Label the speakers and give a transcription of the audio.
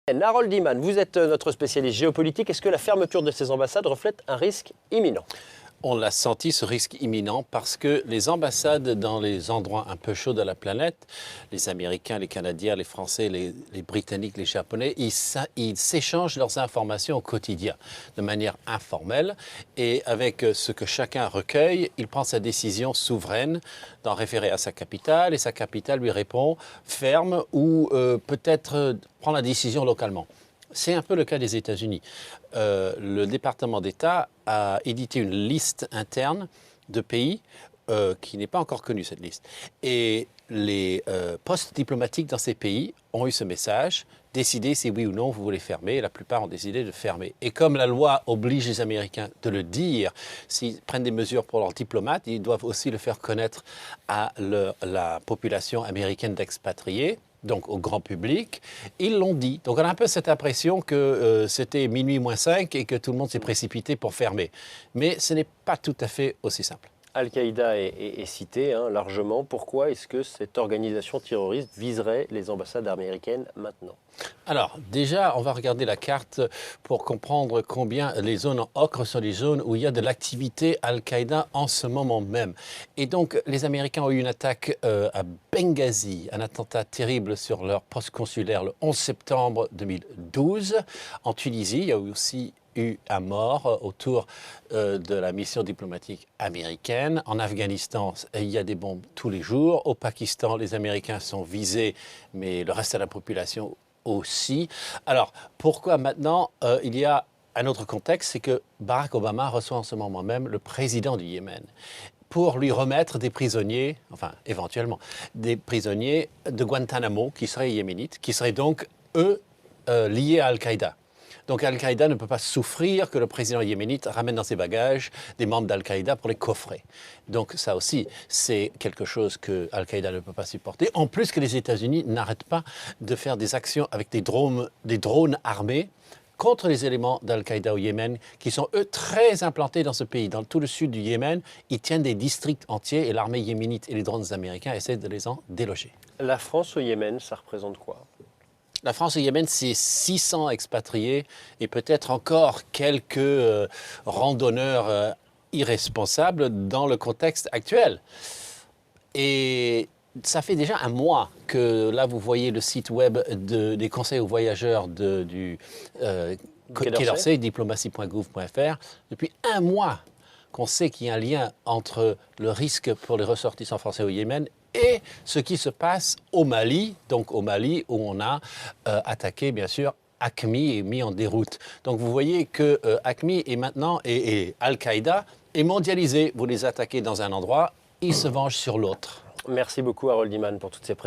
Speaker 1: Harold Iman, vous êtes notre spécialiste géopolitique. Est-ce que la fermeture de ces ambassades reflète un risque imminent?
Speaker 2: On l'a senti, ce risque imminent, parce que les ambassades dans les endroits un peu chauds de la planète, les Américains, les Canadiens, les Français, les Britanniques, les Japonais, ils s'échangent leurs informations au quotidien, de manière informelle. Et avec ce que chacun recueille, il prend sa décision souveraine d'en référer à sa capitale, et sa capitale lui répond ferme ou peut-être prend la décision localement. C'est un peu le cas des États-Unis. Le département d'État a édité une liste interne de pays qui n'est pas encore connue, cette liste. Et les postes diplomatiques dans ces pays ont eu ce message, décidez si oui ou non vous voulez fermer. Et la plupart ont décidé de fermer. Et comme la loi oblige les Américains de le dire, s'ils prennent des mesures pour leurs diplomates, ils doivent aussi le faire connaître à la population américaine d'expatriés, donc au grand public, ils l'ont dit. Donc on a un peu cette impression que c'était minuit moins 5 et que tout le monde s'est précipité pour fermer. Mais ce n'est pas tout à fait aussi simple.
Speaker 1: Al-Qaïda est cité largement. Pourquoi est-ce que cette organisation terroriste viserait les ambassades américaines maintenant?
Speaker 2: Alors, déjà, on va regarder la carte pour comprendre combien les zones en ocre sont les zones où il y a de l'activité Al-Qaïda en ce moment même. Et donc, les Américains ont eu une attaque à Benghazi, un attentat terrible sur leur poste consulaire le 11 septembre 2012. En Tunisie, il y a aussi eu un mort autour de la mission diplomatique américaine. En Afghanistan, il y a des bombes tous les jours. Au Pakistan, les Américains sont visés, mais le reste de la population aussi. Alors, pourquoi maintenant il y a un autre contexte, c'est que Barack Obama reçoit en ce moment même le président du Yémen pour lui remettre des prisonniers, enfin éventuellement, des prisonniers de Guantanamo qui seraient yéménites, qui seraient donc, eux, liés à Al-Qaïda. Donc Al-Qaïda ne peut pas souffrir que le président yéménite ramène dans ses bagages des membres d'Al-Qaïda pour les coffrer. Donc ça aussi, c'est quelque chose que Al-Qaïda ne peut pas supporter. En plus que les États-Unis n'arrêtent pas de faire des actions avec des drones armés contre les éléments d'Al-Qaïda au Yémen, qui sont, eux, très implantés dans ce pays. Dans tout le sud du Yémen, ils tiennent des districts entiers et l'armée yéménite et les drones américains essaient de les en déloger.
Speaker 1: La France au Yémen, ça représente quoi?
Speaker 2: La France au Yémen, c'est 600 expatriés et peut-être encore quelques randonneurs irresponsables dans le contexte actuel. Et ça fait déjà un mois que là, vous voyez le site web des conseils aux voyageurs du Quai d'Orsay, diplomatie.gouv.fr. Depuis un mois qu'on sait qu'il y a un lien entre le risque pour les ressortissants français au Yémen et ce qui se passe au Mali, donc au Mali où on a attaqué bien sûr AQMI et mis en déroute. Donc vous voyez que AQMI est maintenant, et Al-Qaïda est mondialisé. Vous les attaquez dans un endroit, ils se vengent sur l'autre.
Speaker 1: Merci beaucoup Harold Iman pour toutes ces précisions.